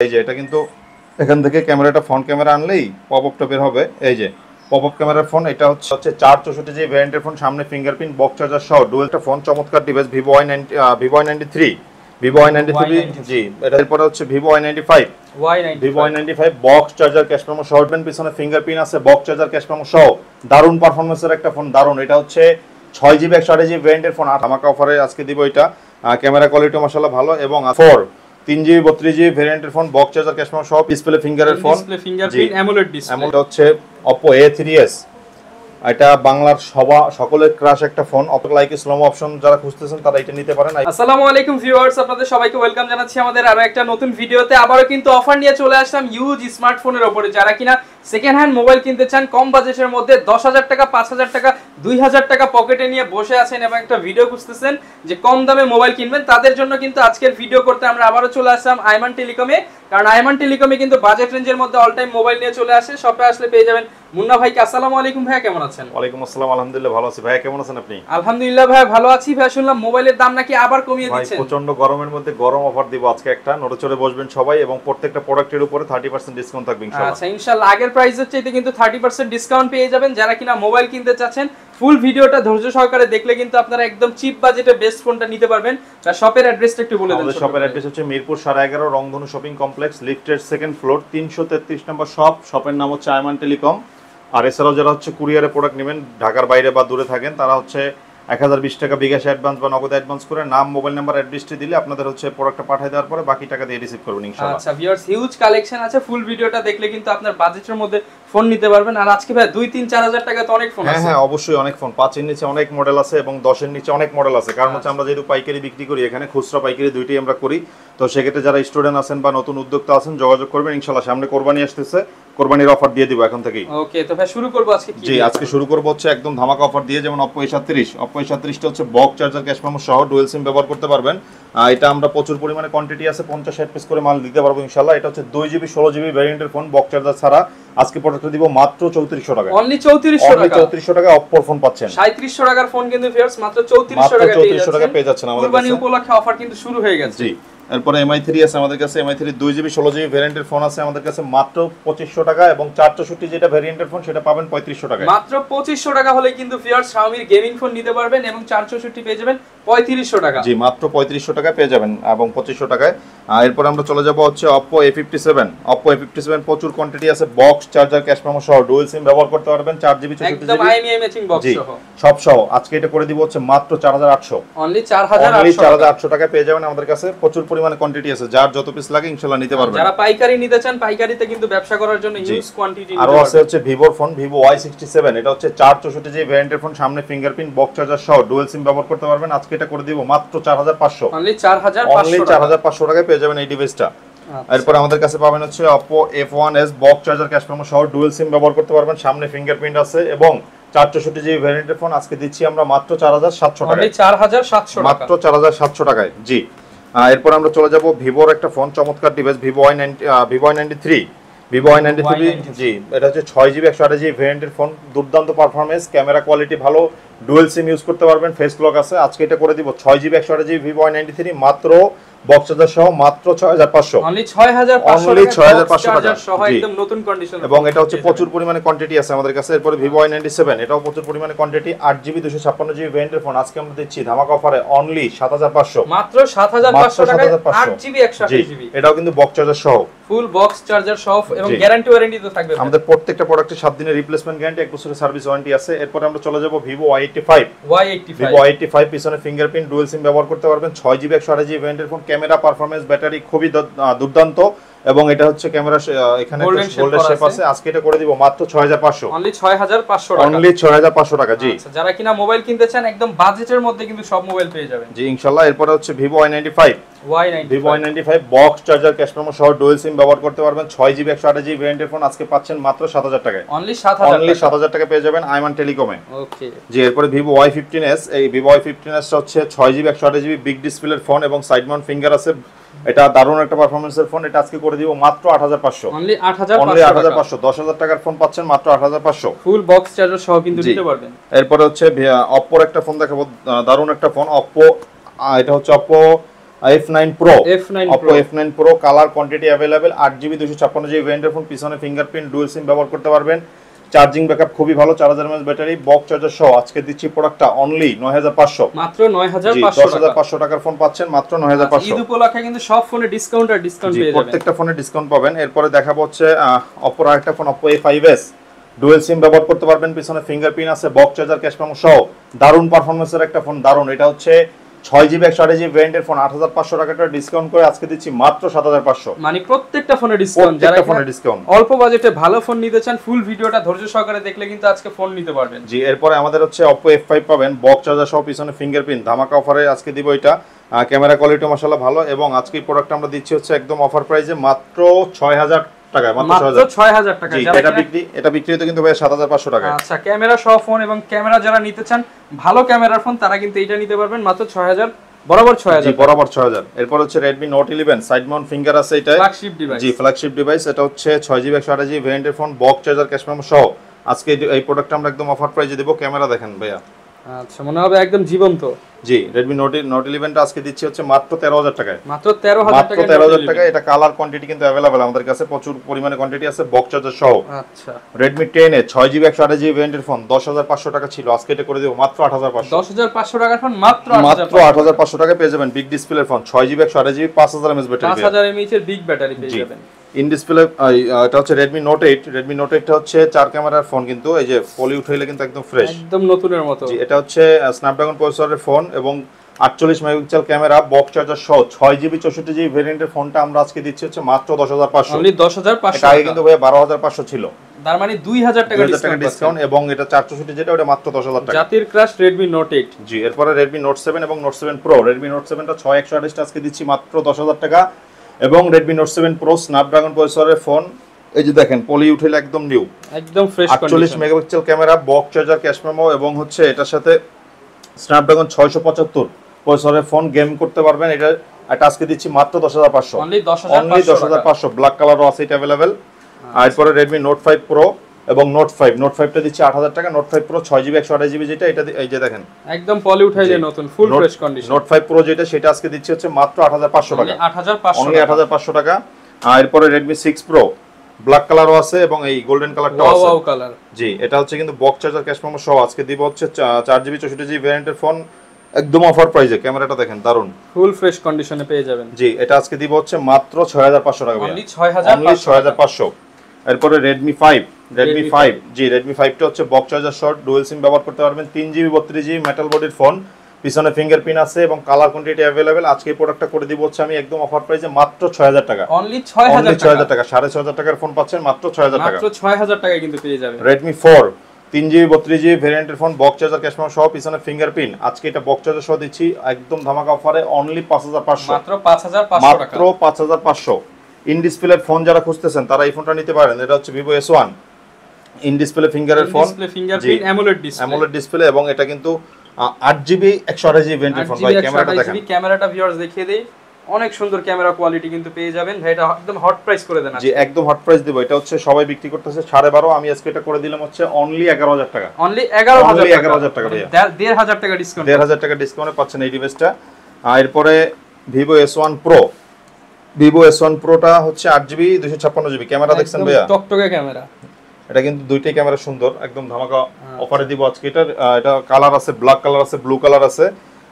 এই যে এটা কিন্তু এখান থেকে ক্যামেরাটা ফ্রন্ট ক্যামেরা আনলেই পপআপটা বের হবে। এই যে পপআপ ক্যামেরার ফোন, এটা হচ্ছে 464 জি ভ্যারিয়েন্টের ফোন, সামনে ফিঙ্গারপ্রিন্ট, বক্স চার্জার সহ ডুয়াল একটা ফোন, চমৎকার device Vivo Y93 Vivo Y93 জি। এরপরে হচ্ছে Vivo Y95 box charger cash memo সহ, পিছনে ফিঙ্গারপ্রিন্ট আছে, বক্স চার্জার ক্যাশ মেমো সহ, দারুণ পারফরম্যান্সের একটা ফোন, দারুণ। এটা হচ্ছে 6GB 128GB ভ্যারিয়েন্টের ফোন, ধামাকা অফারে আজকে দিব এটা। ক্যামেরা কোয়ালিটি মাশাআল্লাহ ভালো, এবং 3GB 32GB ভ্যারিয়েন্টের phone, box charger cash memo সহ, ডিসপ্লে ফিঙ্গারের phone, display fingerprint AMOLED display. এটা হচ্ছে Oppo A3s, এটা বাংলার সকলের ক্রাশ একটা ফোন। অপর লাইক স্লোমো অপশন যারা খুঁজতেছেন তারা এটা নিতে পারেন। আসসালামু আলাইকুম ভিউয়ার্স, আপনাদের সবাইকে ওয়েলকাম জানাচ্ছি আমাদের আরো একটা নতুন ভিডিওতে। আবারো কিন্তু অফার নিয়ে চলে আসলাম ইউজ স্মার্টফোনের উপরে। যারা কিনা সেকেন্ড হ্যান্ড মোবাইল কিনতে চান কম বাজেটের মধ্যে, 10,000 টাকা, 5,000 টাকা, 2,000 টাকা পকেটে নিয়ে বসে আছেন এবং একটা ভিডিও খুঁজতেছেন যে কম দামে মোবাইল কিনবেন, তাদের জন্য কিন্তু আজকের ভিডিও করতে আমরা আবারো চলে আসলাম আইমান টেলিকমে। কারণ আইমান টেলিকমে কিন্তু বাজেট রেঞ্জের মধ্যে অল টাইম মোবাইল নিয়ে চলে আসে। শপে আসলে পেয়ে যাবেন মুন্না ভাইকে। আসসালামু আলাইকুম ভাইয়া, কেমন আছেন? ওয়ালাইকুম আসসালাম, আলহামদুলিল্লাহ ভালো আছি। ভাইয়া কেমন আছেন আপনি? আলহামদুলিল্লাহ ভাইয়া ভালো আছি। ভাইয়া শুনলাম মোবাইলের দাম নাকি আবার কমিয়ে দিচ্ছেন। প্রচন্ড গরমের মধ্যে গরম অফার দিব আজকে একটা, নড়ে বসবেন সবাই, এবং প্রত্যেকটা প্রোডাক্টের উপরে 30% ডিসকাউন্ট থাকবে ইনশাআল্লাহ। আচ্ছা ইনশাআল্লাহ আগের প্রাইসের চাইতে কিন্তু 30% ডিসকাউন্ট পেয়ে যাবেন। যারা কিনা মোবাইল কিনতে চাচ্ছেন ফুল ভিডিওটা ধৈর্য সহকারে দেখলে কিন্তু আপনারা একদম চিপ বাজেটে বেস্ট ফোনটা নিতে পারবেন। তার শপের অ্যাড্রেসটা একটু বলে দেন। আমাদের শপের অ্যাড্রেস হচ্ছে মিরপুর 11.5 রংধনু শপিং কমপ্লেক্স, লিফটের সেকেন্ড ফ্লোর, 333 নম্বর শপ। শপের নাম হচ্ছে আইমান টেলিকম। আর এছাড়াও যারা হচ্ছে কুরিয়ারে প্রোডাক্ট নেবেন, ঢাকার বাইরে বা দূরে থাকেন, তারা হচ্ছে 1020 টাকা বিকাশ অ্যাডভান্স বা নগদ অ্যাডভান্স করে নাম, মোবাইল নাম্বার, অ্যাড্রেসটি দিলে আপনাদের হচ্ছে প্রোডাক্টটা পাঠিয়ে দেওয়ার পরে বাকি টাকা দিয়ে রিসিভ করবেন ইনশাআল্লাহ। আচ্ছা ভিউয়ার্স, হিউজ কালেকশন আছে, ফুল ভিডিওটা দেখলে কিন্তু আপনার বাজেটের মধ্যে ফোন নিতে পারবেন। আর আজকে ভাই 2-3-4 টাকা তো অনেক ফোন আছে। হ্যাঁ অবশ্যই অনেক ফোন, 5 এর নিচে অনেক মডেল আছে এবং 10 এর নিচে অনেক মডেল আছে। কারণ হচ্ছে আমরা যেহেতু পাইকারি বিক্রি করি, এখানে খুচরা পাইকারি দুইটাই আমরা করি। তো সেক্ষেত্রে যারা স্টুডেন্ট আছেন বা নতুন উদ্যোক্তা আছেন যোগাযোগ করবেন ইনশাআল্লাহ। সামনে কোরবানি আসতেছে, কোরবানির অফার দিয়ে দিব এখন থেকেই। ওকে, তো ভাই শুরু করব আজকে কি? জি, আজকে শুরু করব হচ্ছে একদম ধামাকা অফার দিয়ে। যেমন Oppo A37 টা হচ্ছে বক্স চার্জার ক্যাশ মেমো সহ ডুয়াল সিম ব্যবহার করতে পারবেন। এটা আমরা প্রচুর পরিমাণে কোয়ান্টিটি আছে, 50-60 পিস করে মাল দিতে পারবো ইনশাআল্লাহ। এটা হচ্ছে 2GB 16GB ভ্যারিয়েন্টের phone, box charger ছাড়া। আজকে প্রোডাক্টটা দিব মাত্র 3400 টাকা। অনলি 3400 টাকা। 3400 টাকা Oppo ফোন পাচ্ছেন। 3700 টাকার ফোন কিন্তু ভিউয়ার্স মাত্র 3400 টাকা পেয়ে যাচ্ছেন। আমাদের কাছে কুরবানি উপলক্ষে অফার কিন্তু শুরু হয়ে গেছে। জি, এরপরে MI3 আছে আমাদের কাছে। MI3 2GB 16GB ভ্যারিয়েন্টের ফোন আছে আমাদের কাছে মাত্র 2500 টাকা, এবং 464 যেটা ভ্যারিয়েন্টের ফোন সেটা পাবেন 3500 টাকায়। মাত্র 2500 টাকা হলে কিন্তু ভিউয়ার্স Xiaomi গেমিং ফোন নিতে পারবেন, এবং 464 পেয়ে যাবেন 3500 টাকা। জি, মাত্র 3500 টাকায় পেয়ে যাবেন এবং 2500 টাকায়। এরপর আমরা চলে যাব হচ্ছে Oppo A57 প্রচুর কোয়ান্টিটি আছে, বক্স চার্জার ক্যাশ মেমো সহ ডুয়াল সিম ব্যবহার করতে পারবেন, 4GB 64GB একদম IMEI ম্যাচিং বক্স সহ সব সহ। আজকে এটা করে দিব হচ্ছে মাত্র 4800। অনলি 4800 টাকায় পেয়ে যাবেন আমাদের কাছে। প্রচুর পরিমাণে কোয়ান্টিটি আছে, যার যত পিস লাগে ইনশাআল্লাহ নিতে পারবেন। যারা পাইকারি নিতে চান, পাইকারিতে কিন্তু ব্যবসা করার জন্য হিউজ কোয়ান্টিটি নিতে আরো পারবেন। আছে হচ্ছে ভিভোর ফোন, Vivo Y67, এটা হচ্ছে 464GB ভ্যারিয়েন্টের ফোন, সামনে ফিঙ্গারপ্রিন্ট, বক্স চার্জার সহ ডুয়াল সিম ব্যবহার করতে পারবেন। আজকে এটা করে দিব মাত্র 4500। অনলি 4500 টাকায় পেয়ে যাবেন এই ডিভাইসটা। এরপর আমাদের কাছে পাবেন হচ্ছে Oppo F1s box charger cash memo সহ ডুয়াল সিম ব্যবহার করতে পারবেন, সামনে ফিঙ্গারপ্রিন্ট আছে এবং 464GB ভ্যারিয়েন্টের ফোন। আজকে দিচ্ছি আমরা মাত্র 4700 টাকায়। অনলি 4700 টাকা, মাত্র 4700 টাকায়। জি, এরপর আমরা চলে যাব ভিভোর একটা ফোন, চমৎকার ডিভাইস Vivo Y93 জি। এটা হচ্ছে 6GB 128GB ভ্যারিয়েন্টের ফোন, দুর্দান্ত পারফরম্যান্স, ক্যামেরা কোয়ালিটি ভালো, ডুয়াল সিম ইউজ করতে পারবেন, ফেস লক আছে। আজকে এটা করে দিব 6GB 128GB Vivo Y93 মাত্র বক্স চার্জার সহ মাত্র 6500। অনলি 6500 টাকা সহ একদম নতুন কন্ডিশন, এবং এটা হচ্ছে প্রচুর পরিমাণে কোয়ান্টিটি আছে আমাদের কাছে। এরপর Vivo Y97, এটাও প্রচুর পরিমাণে কোয়ান্টিটি, 8GB 256GB ভ্যারিয়েন্টের ফোন। আজকে আমরা দিচ্ছি ধামাকা অফারে অনলি 7500। মাত্র 7500 টাকায় 8GB 128GB। এটাও কিন্তু বক্স চার্জার সহ, ফুল বক্স চার্জার সহ, এবং গ্যারান্টি ওয়ারেন্টি তো থাকবে। আমাদের প্রত্যেকটা প্রোডাক্টে 7 দিনের রিপ্লেসমেন্ট গ্যারান্টি, 1 বছরের সার্ভিস ওয়ারেন্টি আছে। এরপর আমরা চলে যাব Vivo Y85 পিছনে ফিঙ্গারপ্রিন্ট, ডুয়াল সিম ব্যবহার করতে পারবেন, 6GB 128GB ভ্যারিয়েন্টের ফোন, ক্যামেরা পারফরম্যান্স, ব্যাটারি খুবই দুর্দান্ত, এবং এটা হচ্ছে ক্যামেরা এখানে গোল্ডেন শেপ আছে। আজকে এটা করে দিব মাত্র 6500। অনলি 6500 টাকা। অনলি 6500 টাকা। জি, যারা কিনা মোবাইল কিনতে চান একদম বাজেটের মধ্যে কিন্তু সব মোবাইল পেয়ে যাবেন। জি ইনশাআল্লাহ। এরপর হচ্ছে Vivo Y95 box charger cash memo সহ ডুয়াল সিম ব্যবহার করতে পারবেন, 6GB 128GB ভ্যারিয়েন্টের ফোন। আজকে পাচ্ছেন মাত্র 7000 টাকায়। অনলি 7000 টাকা পেয়ে যাবেন আইমান টেলিকমে। ওকে জি, এরপরে Vivo Y15s, এই Vivo Y15s হচ্ছে 6GB 128GB বিগ ডিসপ্লের ফোন এবং সাইড মাউন্ট ফিঙ্গার আছে। এটা দারুণ একটা পারফরম্যান্সের ফোন। এটা আজকে করে দিব মাত্র 8500। অনলি 8500 10000 টাকার ফোন পাচ্ছেন মাত্র 8500। ফুল বক্স চার্জার সহ কিন্তু নিতে পারবেন। এরপর হচ্ছে Oppo একটা ফোন দেখাবো, দারুণ একটা ফোন Oppo। এটা হচ্ছে Oppo F9 Pro, F9 Oppo F9 Pro colour quantity available 8GB 256GB ভেরিয়েন্টের ফোন, পিছনে ফিঙ্গারপ্রিন্ট, ডুয়াল সিম ব্যবহার করতে পারবেন, চার্জিং ব্যাকআপ খুবই ভালো, 4000 mAh ব্যাটারি, বক্স চার্জার সহ আজকে দিচ্ছি প্রোডাক্টটা অনলি 9500, মাত্র 9500 টাকা। 10500 টাকার ফোন পাচ্ছেন মাত্র 9500। ঈদ উপলক্ষে কিন্তু সব ফোনে ডিসকাউন্ট পেয়ে যাবেন, প্রত্যেকটা ফোনে ডিসকাউন্ট পাবেন। এরপরে দেখাবো হচ্ছে Oppo আরেকটা phone Oppo A5s, dual SIM ব্যবহার করতে পারবেন, পিছনে ফিঙ্গারপ্রিন্ট আছে, বক্স চার্জার, ক্যাশ মেমো সহ দারুণ পারফরম্যান্সের একটা ফোন, দারুণ। এটা হচ্ছে 6GB 128GB ভেরিয়েন্টের ফোন, 8500 টাকাটা ডিসকাউন্ট করে আজকে দিচ্ছি মাত্র 7500। মানে প্রত্যেকটা ফোনে ডিসকাউন্ট, যারা ফোনে ডিসকাউন্ট, অল্প বাজেটে ভালো ফোন নিতে চান ফুল ভিডিওটা ধৈর্য সহকারে দেখলে কিন্তু আজকে ফোন নিতে পারবেন। জি, এরপরে আমাদের হচ্ছে Oppo F5 পাবেন, বক্স চার্জার সহ, পিছনে ফিঙ্গারপ্রিন্ট, ধামাকা অফারে আজকে দিব এটা। ক্যামেরা কোয়ালিটি মাশাআল্লাহ ভালো, এবং আজকে এই প্রোডাক্টটা আমরা দিচ্ছি হচ্ছে একদম অফার প্রাইসে মাত্র 6000 টাকা, মাত্র 6000 টাকা। এটা বিক্রি হতে কিন্তু ভাই 7500 টাকা। আচ্ছা, ক্যামেরা সহ ফোন এবং ক্যামেরা যারা নিতে চান ভালো ক্যামেরার ফোন তারা কিন্তু এটা নিতে পারবেন মাত্র 6000, বরাবর 6000। জি, বরাবর 6000। এরপর হচ্ছে Redmi Note 11 side mount finger আছে, এটা ফ্ল্যাগশিপ ডিভাইস। জি, ফ্ল্যাগশিপ ডিভাইস। এটা হচ্ছে 6GB 128GB ভেরিয়েন্টের phone, box charger, cash memo সহ আজকে এই প্রোডাক্টটা আমরা একদম অফার প্রাইসে দেব। ক্যামেরা দেখেন ভাইয়া, আচ্ছা মনে হবে একদম জীবন্ত। জি, Redmi Note 11টা আজকে দিচ্ছি হচ্ছে মাত্র 13000 টাকায়, মাত্র 13000 টাকা, 13000 টাকা। এটা কালার কোয়ান্টিটি কিন্তু अवेलेबल আমাদের কাছে, প্রচুর পরিমাণে কোয়ান্টিটি আছে, বক্স চার্জার সহ। আচ্ছা, Redmi 10 এ 6GB 128GB ভেরিয়েন্টের ফোন 10500 টাকা ছিল, আজকে এটা করে দেব মাত্র 8500। 10500 টাকার ফোন মাত্র 8500 টাকায় পেয়ে যাবেন। বিগ ডিসপ্লের phone, 6GB 128GB 5000 mAh battery, 5000 mAh এর বিগ ব্যাটারি পেয়ে যাবেন। ইন ডিসপ্লে এটা হচ্ছে Redmi Note 8। Redmi Note 8 টা হচ্ছে 4 ক্যামেরার ফোন, কিন্তু এই যে পলি উঠাইলে কিন্তু একদম ফ্রেশ, একদম নতুনের মতো। জি, এটা হচ্ছে স্ন্যাপড্রাগন প্রসেসরের ফোন এবং 48 মেগাপিক্সেল ক্যামেরা, বক্স চার্জার সহ 6GB 64GB ভেরিয়েন্টের ফোনটা আমরা আজকে দিচ্ছি হচ্ছে মাত্র 10500, অনলি 10500 আগে কিন্তু ভাই 12500 ছিল, তার মানে 2000 টাকা ডিসকাউন্ট। এবং এটা 464 যেটা, ওটা মাত্র 10000 টাকা। জাতির ক্রাশ Redmi Note 8। জি, এরপরে Redmi Note 7 এবং Note 7 Pro। Redmi Note 7 টা 6128 টা আজকে দিচ্ছি মাত্র 10000 টাকা, এবং Redmi Note 7 Pro স্ন্যাপড্রাগন প্রসেসরের ফোন, এই যে দেখেন পলি উঠেলে একদম নিউ, একদম fresh condition, 48 megapixel camera, box charger, cash memo, এবং হচ্ছে এটার সাথে স্ন্যাপড্রাগন 675 প্রসেসরের ফোন, গেম করতে পারবেন। এটা আজকে দিচ্ছি মাত্র 10500, অনলি 10500। ব্ল্যাক কালারও আছে এটা अवेलेबल। আর এরপরে Redmi Note 5 Pro এবং Note 5 টা দিচ্ছি 8000 টাকা। Note 5 Pro 6GB 128GB যেটা, এটা এই যে দেখেন একদম পলি উঠাই যায় নতুন, ফুল ফ্রেশ কন্ডিশন। Note 5 Pro যেটা, সেটা আজকে দিচ্ছি হচ্ছে মাত্র 8500 টাকা, 8500 টাকা। আর এরপরে Redmi 6 Pro ব্ল্যাক কালারও আছে এবং এই গোল্ডেন কালারটাও আছে, ওয়াও কালার। জি, এটা হচ্ছে কিন্তু বক্স চার্জার, ক্যাশ মেমো সহ আজকে দিব হচ্ছে 4GB 64GB ভেরিয়েন্টের ফোন, একদম অফার প্রাইসে। ক্যামেরাটা দেখেন দারুন, ফুল ফ্রেশ কন্ডিশনে পেয়ে যাবেন। জি, এটা আজকে দিব হচ্ছে মাত্র 6500 টাকা, অনলি 6500। এরপরে Redmi 5 জি, Redmi 5 টা হচ্ছে box charger short, dual SIM ব্যবহার করতে পারবেন, 3GB 32GB মেটাল বডির ফোন, পিছনে ফিঙ্গারপ্রিন্ট আছে এবং কালার কোয়ান্টিটি अवेलेबल। আজকে এই প্রোডাক্টটা করে দিব হচ্ছে আমি একদম অফার প্রাইসে মাত্র 6000 টাকা, অনলি 6000 টাকা, 6500 টাকার ফোন পাচ্ছেন মাত্র 6000 টাকা, মাত্র 6000 টাকায় কিন্তু পেয়ে যাবেন। Redmi 4 3GB 32GB ভেরিয়েন্টের phone, box charger, cash memo সহ, পিছনে ফিঙ্গারপ্রিন্ট। আজকে এটা বক্স চার্জার সহ দিচ্ছি একদম ধামাকা অফারে, অনলি 5500, মাত্র 5500 টাকা, মাত্র 5500। ইন ডিসপ্লের ফোন যারা খুঁজতেছেন তারা এই ফোনটা নিতে পারেন। এটা হচ্ছে Vivo S1 ইন ডিসপ্লে ফিঙ্গারের ফোন, ফিঙ্গারপ্রিন্ট অ্যামোলেড ডিসপ্লে, এবং এটা কিন্তু 8GB 128GB ভেরিয়েন্টের ফোন। ভাই ক্যামেরাটা দেখেন, ক্যামেরাটা ভিউয়ার্স দেখিয়ে দেই, অনেক সুন্দর ক্যামেরা কোয়ালিটি কিন্তু পেয়ে যাবেন। ভাই এটা একদম হট প্রাইস করে দেন। জি, একদম হট প্রাইস দিব। এটা হচ্ছে সবাই বিক্রি করতেছে 12.5, আমি আজকে এটা করে দিলাম হচ্ছে অনলি 11000 টাকা, অনলি 11000 টাকা ভাই, 1500 টাকা ডিসকাউন্ট, 1500 টাকা ডিসকাউন্টে পাচ্ছেন এই ডিভাইসটা। আর এরপরে Vivo S1 Pro টা হচ্ছে 8GB 256GB ক্যামেরা, দেখছেন ভাইয়া টকটকে ক্যামেরা। এটা কিন্তু দুইটাই ক্যামেরা সুন্দর, একদম ধামাকা অফারে দিব আজকে। এটা কালার আছে, ব্ল্যাক কালার আছে, ব্লু কালার আছে।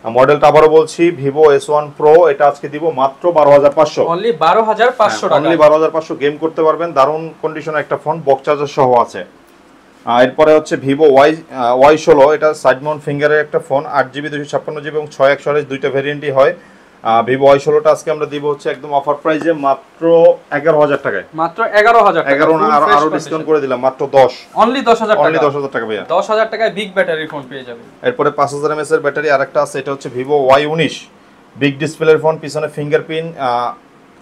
মডেলটা আবারও বলছি Vivo S1 Pro, এটা আজকে দিব মাত্র 12500, অনলি 12500 টাকা, অনলি 12500। গেম করতে পারবেন, দারুণ কন্ডিশনের একটা ফোন, বক্স চার্জার সহ আছে। এরপরে হচ্ছে Vivo Y16, এটা সাইড মাউন্ট ফিঙ্গারের একটা ফোন, 8GB 256GB এবং 6128 দুইটা ভেরিয়েন্টই হয়। Vivo Y16 টা আজকে আমরা দিব হচ্ছে একদম অফার প্রাইসে মাত্র 11000 টাকায়, মাত্র 11000 টাকা, 11 না আরো ডিসকাউন্ট করে দিলাম, মাত্র 10, অনলি 10000 টাকা, অনলি 10000 টাকা ভাইয়া, 10000 টাকায় বিগ ব্যাটারি ফোন পেয়ে যাবেন। এরপরে 5000 mAh এর ব্যাটারি আরেকটা আছে, এটা হচ্ছে Vivo Y19 বিগ ডিসপ্লের ফোন, পিছনে ফিঙ্গারপ্রিন্ট,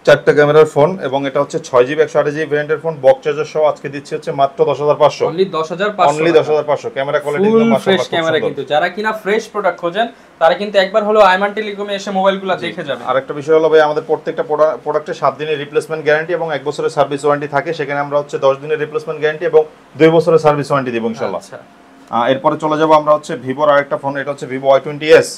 4টা ক্যামেরার ফোন, এবং এটা হচ্ছে 6GB 128GB ভেরিয়েন্টের ফোন, বক্স চার্জার সহ আজকে দিচ্ছি হচ্ছে মাত্র 10500, only 10500, only 10500। Camera quality full fresh camera, কিন্তু যারা কিনা ফ্রেশ প্রোডাক্ট খোঁজেন তারা কিন্তু একবার হলো আইমান টেলিকমে এসে মোবাইলগুলো দেখে যাবেন। আরেকটা বিষয় হলো ভাই, আমাদের প্রত্যেকটা প্রোডাক্টে 7 দিনের রিপ্লেসমেন্ট গ্যারান্টি এবং 1 বছরের সার্ভিস ওয়ারেন্টি থাকে। সেখানে আমরা হচ্ছে 10 দিনের রিপ্লেসমেন্ট গ্যারান্টি এবং 2 বছরের সার্ভিস ওয়ারেন্টি দেব ইনশাআল্লাহ। এরপরে চলে যাব আমরা হচ্ছে ভিভোর আরেকটা ফোন, এটা হচ্ছে Vivo Y20s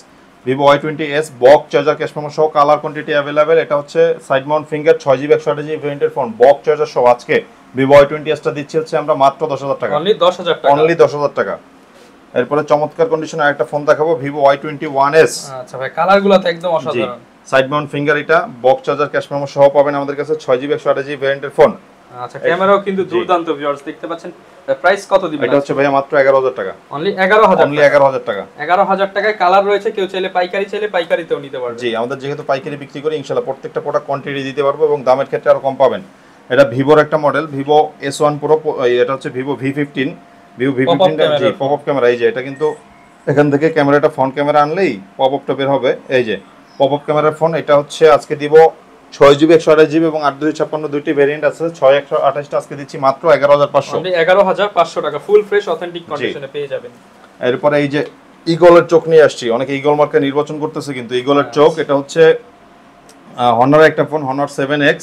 Vivo Y20s box charger cash memo সহ কালার কোয়ান্টিটি অ্যাভেলেবেল। এটা হচ্ছে side mount finger 6GB 128GB ভেরিয়েন্টের ফোন বক্স চার্জার সহ আজকে ভিভো Y20s টা দিচ্ছি হচ্ছে আমরা মাত্র 10,000 টাকা, অনলি 10,000 টাকা, অনলি 10,000 টাকা। এরপরে চমৎকার কন্ডিশনে আরেকটা ফোন দেখাবো ভিভো Y21s। আচ্ছা ভাই, কালারগুলো তো একদম অসাধারণ। সাইড মাউন্ট ফিঙ্গার, এটা বক্স চার্জার ক্যাশ মেমো সহ পাবেন আমাদের কাছে 6GB 128GB ভেরিয়েন্টের ফোন। আচ্ছা, ক্যামেরাও কিন্তু দুর্দান্ত ভিউয়ার্স দেখতে পাচ্ছেন। প্রাইস কত দিবেন? এটা হচ্ছে ভাইয়া মাত্র 11,000 টাকা, অনলি 11,000, অনলি 11,000 টাকা। 11,000 টাকায় কালার রয়েছে, কেউ চাইলে পাইকারিতেও নিতে পারবে। জি, আমাদের যেহেতু পাইকারি বিক্রি করি ইনশাআল্লাহ প্রত্যেকটা প্রোডাক্ট কোয়ান্টিটি দিতে পারবো এবং দামের ক্ষেত্রে আরো কম পাবেন। এটা ভিভোর একটা মডেল ভিভো S1 Pro, এটা হচ্ছে ভিভো V15, ভিভো V15 জি পপ আপ ক্যামেরা। এই যে এটা কিন্তু এখান থেকে ক্যামেরাটা ফ্রন্ট ক্যামেরা আনলেই পপ আপটা বের হবে। এই যে পপ আপ ক্যামেরার ফোন, এটা হচ্ছে আজকে দিব 6GB 128GB এবং 8/256 দুইটি ভেরিয়েন্ট আছে। 6/128 টা আজকে দিচ্ছি মাত্র 11,500, অনলি 11,500 টাকা, ফুল ফ্রেশ অথেন্টিক কন্ডিশনে পেয়ে যাবেন। এরপরে এই যে ইগলের চোখ নিয়ে আসছি, অনেকে ইগল মার্কা নির্বাচন করতেছে কিন্তু ইগলের চোখ, এটা হচ্ছে হনার একটা ফোন, হনার 7X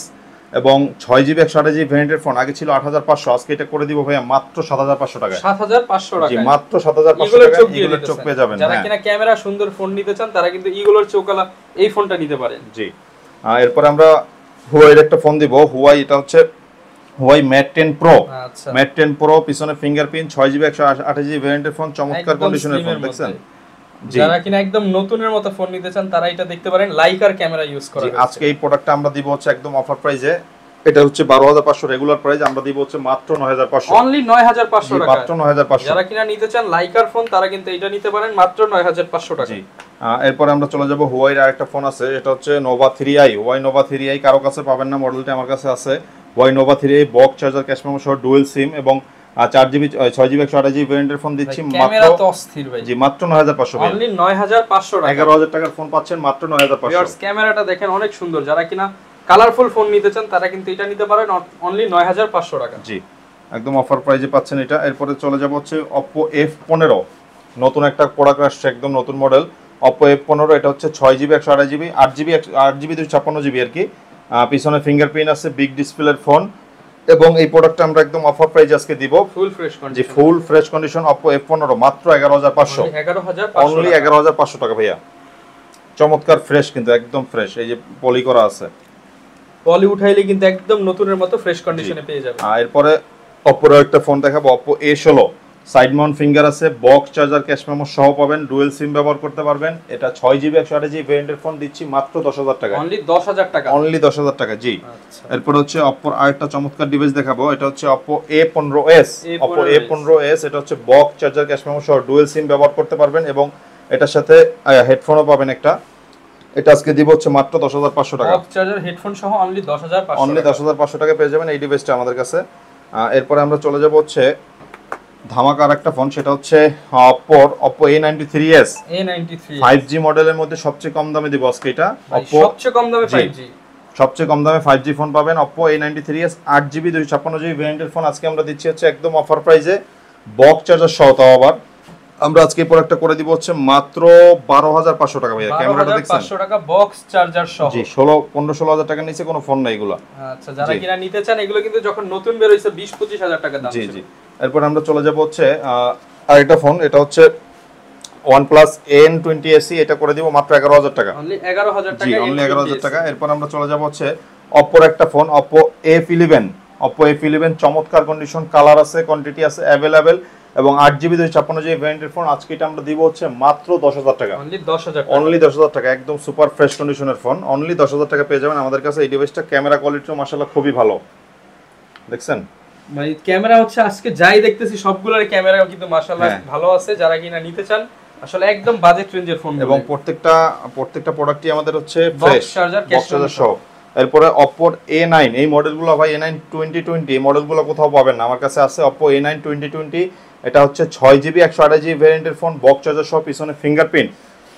এবং 6GB 128GB ভেরিয়েন্টের ফোন। আগে ছিল 8,500, আজকে এটা করে দিব ভাইয়া মাত্র 7,500 টাকা, 7,500 টাকা, জি মাত্র 7,500 টাকা ইগলের চোখ পেয়ে যাবেন। যারা কিনা ক্যামেরা সুন্দর ফোন নিতে চান তারা কিন্তু ইগলের চোখওয়ালা এই ফোনটা নিতে পারেন। জি, এরপরে আমরা হুয়াইয়ের একটা ফোন দিব, হুয়াই, এটা হচ্ছে হুয়াই ম্যাট 10 প্রো। আচ্ছা, ম্যাট 10 প্রো, পিছনে ফিঙ্গারপ্রিন্ট, 6GB 128GB ভেরিয়েন্টের ফোন, চমৎকার কন্ডিশনের ফোন দেখছেন। যারা কিনা একদম নতুনের মতো ফোন নিতে চান তারা এটা দেখতে পারেন, লাইকার ক্যামেরা ইউজ করা হয়েছে। আজকে এই প্রোডাক্টটা আমরা দিব হচ্ছে একদম অফার প্রাইসে, এটা হচ্ছে 12,500 রেগুলার প্রাইস, আমরা দিব হচ্ছে মাত্র 9,500, অনলি 9,500 টাকা, মাত্র 9,500। যারা কিনা নিতে চান লাইকার ফোন তারা কিন্তু এটা নিতে পারেন মাত্র 9,500 টাকা। জি, এরপর আমরা চলে যাব হুয়াইয়ের আরেকটা ফোন আছে, এটা হচ্ছে Nova 3i। Huawei Nova 3i কারো কাছে পাবেন না, মডেলটা আমার কাছে আছে। Huawei Nova 3i box charger cash memo সহ ডুয়াল সিম এবং 4GB 6GB 128GB ভেরিয়েন্টের ফোন দিচ্ছি ক্যামেরা তো অস্থির ভাই। জি মাত্র 9,500, অনলি 9,500 টাকা, 11,000 টাকার ফোন পাচ্ছেন মাত্র 9,500। ভিউয়ার্স ক্যামেরাটা দেখেন অনেক সুন্দর, যারা কিনা কালারফুল ফোন নিতে চান তারা কিন্তু এটা নিতে পারেন অনলি 9,500 টাকা। জি, একদম অফার প্রাইসে পাচ্ছেন এটা। এরপরে চলে যাব হচ্ছে Oppo F15, নতুন একটা প্রোডাক্ট আসছে, একদম নতুন মডেল Oppo F15। এটা হচ্ছে 6GB 128GB 8GB 256GB আর কি, পিছনে ফিঙ্গারপ্রিন্ট আছে, বিগ ডিসপ্লের ফোন এবং এই প্রোডাক্টটা আমরা একদম অফার প্রাইসে আজকে দিব, ফুল ফ্রেশ কন্ডিশন। জি full fresh condition Oppo F15 মাত্র 11,500, অনলি 11,500 টাকা ভাইয়া। চমৎকার ফ্রেশ, কিন্তু একদম ফ্রেশ, এই যে পলি করা আছে, পলি উঠাইলে কিন্তু একদম নতুনের মতো ফ্রেশ কন্ডিশনে পেয়ে যাবেন। এরপরে Oppo এর একটা ফোন দেখাবো, Oppo A16, side mount finger আছে, বক্স চার্জার ক্যাশ মেমো সহ পাবেন, ডুয়াল সিম ব্যবহার করতে পারবেন। এটা 6GB 128GB ভেরিয়েন্টের ফোন দিচ্ছি মাত্র 10,000 টাকা, অনলি 10,000 টাকা, অনলি 10,000 টাকা। জি, আচ্ছা, এরপর হচ্ছে Oppo আরেকটা চমৎকার ডিভাইস দেখাবো, এটা হচ্ছে Oppo A15s। Oppo A15s এটা হচ্ছে বক্স চার্জার ক্যাশ মেমো সহ ডুয়াল সিম ব্যবহার করতে পারবেন এবং এটার সাথে হেডফোনও পাবেন একটা। এটা আজকে দিব হচ্ছে মাত্র 10,500 টাকা, বক্স চার্জার হেডফোন সহ অনলি 10,500, অনলি 10,500 টাকা পেয়ে যাবেন এই ডিভাইসটা আমাদের কাছে। এরপরে আমরা চলে যাব হচ্ছে ধামাকার একটা ফোন, সেটা হচ্ছে Oppo A93s। 5G মডেলের মধ্যে সবচেয়ে কম দামে দিব আজকে এটা, Oppo সবচেয়ে কম দামে 5G, সবচেয়ে কম দামে 5G ফোন পাবেন Oppo A93s 8GB 256GB ভেরিয়েন্টের ফোন। আজকে আমরা দিচ্ছি হচ্ছে একদম অফার প্রাইসে, বক্স চার্জার সহ। তাও আবার আমরা আজকে এই প্রোডাক্টটা করে দিব হচ্ছে মাত্র 12,500 টাকা ভাইয়া। ক্যামেরাটা দেখছেন, 12,500 টাকা বক্স চার্জার সহ। জি 15-16,000 টাকার নিচে কোনো ফোন নাই এগুলো। আচ্ছা, যারা কিনা নিতে চান এগুলো কিন্তু যখন নতুন বের হইছে 20-25,000 টাকা দাম। জি জি, এরপর আমরা চলে যাব হচ্ছে আরেকটা ফোন, এটা হচ্ছে OnePlus N20 SE, এটা করে দিব মাত্র 11,000 টাকা, অনলি 11,000 টাকা, জি অনলি 11,000 টাকা। এরপর আমরা চলে যাব হচ্ছে Oppo একটা phone, Oppo F11। Oppo F11 চমৎকার কন্ডিশন, কালার আছে, কোয়ান্টিটি আছে অ্যাভেলেবেল এবং 8GB 256GB ভেরিয়েন্টের ফোন। আজকে এটা আমরা দিব হচ্ছে মাত্র 10,000 টাকা, অনলি 10,000 টাকা, অনলি 10,000 টাকা, একদম সুপার ফ্রেশ কন্ডিশনের ফোন, অনলি 10,000 টাকা পেয়ে যাবেন আমাদের কাছে। এই ডিভাইসটা ক্যামেরা কোয়ালিটিও মাশাআল্লাহ খুবই ভালো, দেখছেন ভাই ক্যামেরা হচ্ছে আজকে যাই দেখতেছি সবগুলোর ক্যামেরা কিন্তু মাশাআল্লাহ ভালো আছে। যারা কিনা নিতে চান আসলে একদম বাজেট রেঞ্জের ফোন, এবং প্রত্যেকটা প্রোডাক্টই আমাদের হচ্ছে ফ্রেশ, বক্স চার্জার সহ। এরপরে Oppo A9, এই মডেলগুলো ভাই A9 2020 এই মডেলগুলো কোথাও পাবেন না, আমার কাছে আছে Oppo A9 2020। এটা হচ্ছে 6GB 128GB ভেরিয়েন্টের ফোন, বক্স চার্জার সহ, পিছনে ফিঙ্গারপ্রিন্ট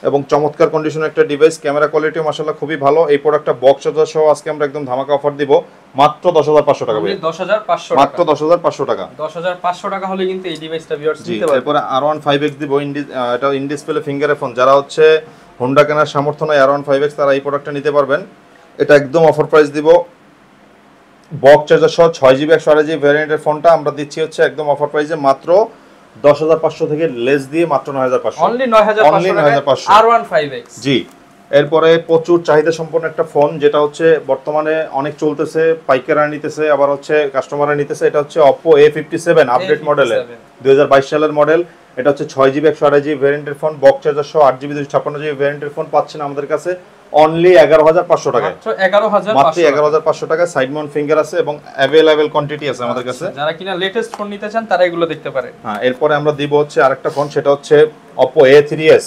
এবং চমৎকার কন্ডিশনের একটা ডিভাইস, ক্যামেরা কোয়ালিটিও মাশাআল্লাহ খুবই ভালো। এই প্রোডাক্টটা বক্স চার্জার সহ আজকে আমরা একদম ধামাকা অফার দিব মাত্র 10,500 টাকা ভাই, 10,500 টাকা, মাত্র 10,500 টাকা, 10,500 টাকা হলে কিন্তু এই ডিভাইসটা ভিউয়ার্স নিতে পারবেন। এরপরে R1 5X দিব, এটা ইন ডিসপ্লে ফিঙ্গারের ফোন। যারা হচ্ছে হোন্ডা কেনার সামর্থ্য নাই R1 5X, তারা এই প্রোডাক্টটা নিতে পারবেন। এটা একদম অফার প্রাইস দিব, বক্স চার্জার সহ 6GB 128GB ভ্যারিয়েন্টের ফোনটা আমরা দিচ্ছি হচ্ছে একদম অফার প্রাইসে মাত্র 10,500 থেকে লেস দিয়ে মাত্র 9,500, অনলি 9,500 R15X। জি। এরপরে প্রচুর চাহিদা সম্পন্ন একটা ফোন, যেটা হচ্ছে বর্তমানে অনেক চলতেছে, পাইকাররা নিতেছে, আবার হচ্ছে কাস্টমাররা নিতেছে। এটা হচ্ছে Oppo A57 আপডেট মডেলের 2022 সালের মডেল। এটা হচ্ছে 6GB 128GB ভ্যারিয়েন্টের ফোন, বক্স চার্জার সহ 8GB 256GB ভ্যারিয়েন্টের ফোন পাচ্ছেন আমাদের কাছে অনলি 11,500 টাকায়, মাত্র 11,500 টাকায়। সাইড মাউন্ট ফিঙ্গার আছে এবং অ্যাভেলেবল কোয়ান্টিটি আছে আমাদের কাছে। যারা কিনা লেটেস্ট ফোন নিতে চান তারা এগুলো দেখতে পারে। হ্যাঁ, এরপরে আমরা দিব হচ্ছে আরেকটা ফোন, সেটা হচ্ছে Oppo A3s।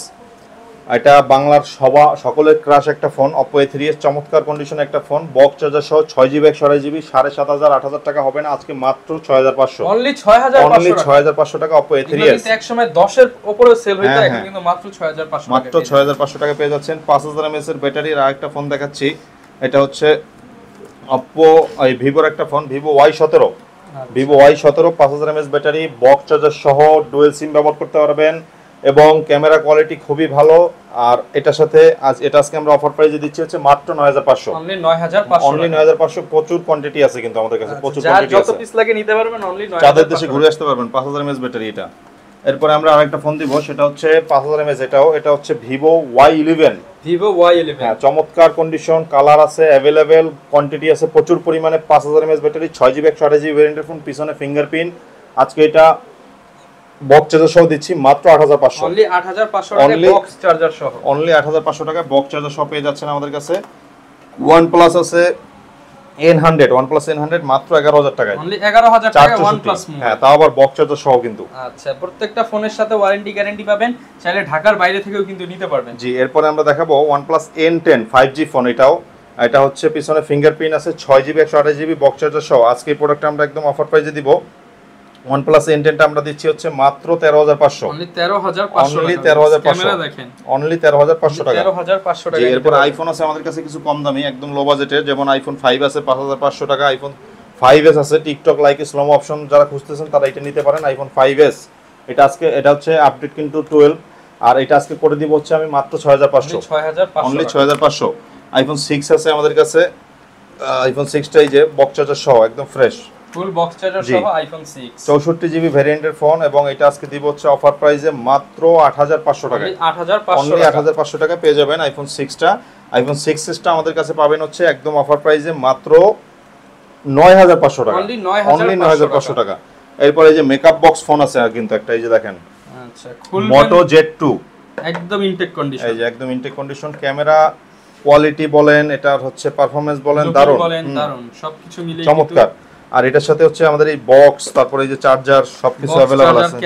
এটা বাংলার সকলের ক্রাশ একটা ফোন, Oppo A3s, চমৎকার কন্ডিশনে একটা ফোন, বক্স চার্জার সহ 6GB 128GB, 7,500 8,000 টাকা হবে না, আজকে মাত্র 6,500, অনলি 6,500 টাকা Oppo A3s। এক সময় 10 এর উপরে সেল হইতো, এখন কিন্তু মাত্র 6,500 টাকা, মাত্র 6,500 টাকা পেয়ে যাচ্ছেন। 5000 mAh এর ব্যাটারির আরেকটা ফোন দেখাচ্ছি, এটা হচ্ছে Oppo Vivoর একটা phone, Vivo Y17, Vivo Y17, 5000 mAh battery, box charger সহ, ডুয়াল সিম ব্যবহার করতে পারবেন এবং ক্যামেরা কোয়ালিটি খুবই ভালো। আর এটার সাথে এটা আজকে আমরা অফার প্রাইসে দিচ্ছি হচ্ছে মাত্র 9,500, অনলি 9,500, প্রচুর কোয়ান্টিটি আছে কিন্তু আমাদের কাছে, প্রচুর যার কোয়ান্টিটি যত আছে, পিস লাগে নিতে পারবেন, অনলি 9,500, চাঁদের দেশে ঘুরে আসতে পারবেন। 5000 mAh ব্যাটারি এটা। এরপরে আমরা আরেকটা ফোন দিব, সেটা হচ্ছে 5000 mAh, এটা হচ্ছে Vivo Y11, হ্যাঁ, চমৎকার কন্ডিশন, কালার আছে, অ্যাভেলেবেল কোয়ান্টিটি আছে প্রচুর পরিমাণে। 5000 mAh ব্যাটারি, 6GB 128GB ভ্যারিয়েন্টের ফোন, পিছনে ফিঙ্গারপ্রিন্ট। আজকে এটা বক্স চার্জার সহ দিচ্ছি মাত্র 8,500, অনলি 8,500 টাকা বক্স চার্জার সহ, অনলি 8,500 টাকা বক্স চার্জার সহ পেয়ে যাচ্ছেন আমাদের কাছে। OnePlus আছে N100, OnePlus N100 মাত্র 11,000 টাকায়, অনলি 11,000 টাকা OnePlus, হ্যাঁ, তাও আবার বক্স চার্জার সহ কিন্তু। আচ্ছা, প্রত্যেকটা ফোনের সাথে ওয়ারেন্টি গ্যারান্টি পাবেন, চাইলে ঢাকার বাইরে থেকেও কিন্তু নিতে পারবেন। জি। এরপরে আমরা দেখাবো OnePlus N10 5G ফোন, এটা হচ্ছে পিছনে ফিঙ্গারপ্রিন্ট আছে, 6GB 128GB বক্স চার্জার সহ। আজকে এই প্রোডাক্টটা আমরা একদম অফার প্রাইসে দিব। OnePlus N10 টা আমরা দিচ্ছি হচ্ছে মাত্র 13,500, অনলি 13,500, ক্যামেরা দেখেন, অনলি 13,500 টাকা, 13,500 টাকা। এরপর আইফোন আছে আমাদের কাছে কিছু কম দামি, একদম লো বাজেটের, যেমন আইফোন 5 আছে 5,500 টাকা, আইফোন 5s আছে, টিকটক লাইক স্লোমো অপশন যারা খুঁজতেছেন তারা এটা নিতে পারেন, আইফোন 5s। এটা হচ্ছে আপডেট কিন্তু 12, আর এটা আজকে করে দিব হচ্ছে আমি মাত্র 6,500, অনলি 6,500। আইফোন 6 আছে আমাদের কাছে, আইফোন 6 টাই যে বক্স চার্জার সহ একদম ফ্রেশ, ফুল বক্স চার্জার সহ আইফোন 6, 64GB ভ্যারিয়েন্টের ফোন, এবং এটা আজকে দিব হচ্ছে অফার প্রাইসে মাত্র 8,500 টাকায়, অনলি 8,500 টাকা পেয়ে যাবেন আইফোন 6টা। আইফোন 6টা আমাদের কাছে পাবেন হচ্ছে একদম অফার প্রাইসে মাত্র 9,500 টাকা, অনলি 9,500 টাকা। এরপর এই যে মেকআপ বক্স ফোন আছে কিন্তু একটা, এই যে দেখেন, আচ্ছা, Moto Z2, একদম ইনটেক কন্ডিশন, এই যে একদম ইনটেক কন্ডিশন, ক্যামেরা কোয়ালিটি বলেন, এটার হচ্ছে পারফরম্যান্স বলেন, দারুণ সবকিছু মিলে চমৎকার। আর এটার সাথে হচ্ছে আমাদের এই বক্স, তারপরে এই যে চার্জার, সবকিছু अवेलेबल আছে,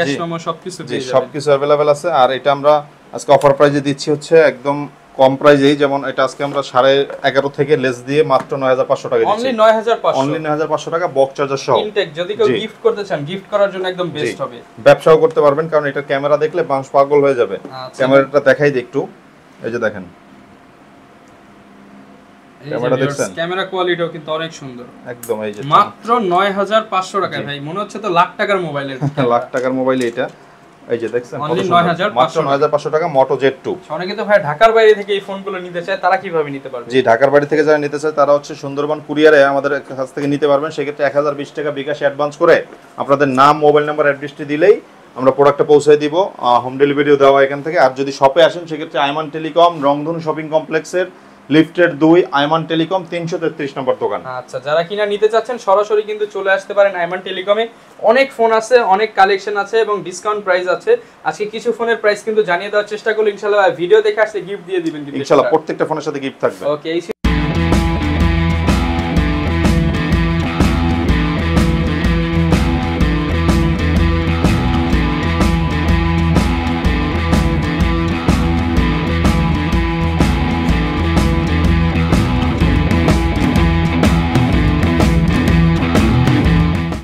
জি সবকিছু अवेलेबल আছে। আর এটা আমরা আজকে অফার প্রাইসে দিচ্ছি হচ্ছে একদম কম প্রাইসেই, যেমন এটা আজকে আমরা 11.5 থেকে লেস দিয়ে মাত্র 9,500 টাকা দিচ্ছি, অনলি 9,500 টাকা বক্স চার্জার সহ ইনটেক। যদি কেউ গিফট করতে চান, গিফট করার জন্য একদম বেস্ট হবে, ব্যবসাও করতে পারবেন, কারণ এটা ক্যামেরা দেখলে বাংশ পাগল হয়ে যাবে। ক্যামেরাটা দেখাই দিই একটু, এই যে দেখেন, ক্যামেরা দেখছেন, ক্যামেরা কোয়ালিটিও কিন্তু অনেক সুন্দর, একদম এই যে মাত্র 9,500 টাকা। ভাই মনে হচ্ছে তো লাখ টাকার মোবাইলের, লাখ টাকার মোবাইল এটা, এই যে দেখছেন, মাত্র 9,500 টাকা Moto Z2। অনেকে তো ভাই ঢাকার বাইরে থেকে এই ফোনগুলো নিতে চায়, তারা কিভাবে নিতে পারবে? জি, ঢাকার বাইরে থেকে যারা নিতে চায় তারা হচ্ছে সুন্দরবন কুরিয়ারে আমাদের কাছ থেকে নিতে পারবেন। সেক্ষেত্রে 1020 টাকা বিকাশ অ্যাডভান্স করে আপনাদের নাম, মোবাইল নাম্বার, অ্যাড্রেসটি দিলেই আমরা প্রোডাক্টটা পৌঁছে দিব, হোম ডেলিভারিও দেওয়া এখান থেকে। আর যদি শপে আসেন সেক্ষেত্রে আইমান টেলিকম, রংধনু শপিং কমপ্লেক্সের লিফটের 2, আইমান টেলিকম 333 নম্বর দোকান। আচ্ছা, যারা কিনা নিতে চাচ্ছেন সরাসরি কিন্তু চলে আসতে পারেন আইমান টেলিকমে। অনেক ফোন আছে, অনেক কালেকশন আছে এবং ডিসকাউন্ট প্রাইস আছে। আজকে কিছু ফোনের প্রাইস কিন্তু জানিয়ে দেওয়ার চেষ্টা করব, ইনশাআল্লাহ ভিডিও দেখে আসলে গিফট দিয়ে দিবেন, ইনশাআল্লাহ প্রত্যেকটা ফোনের সাথে গিফট থাকবে। ওকে।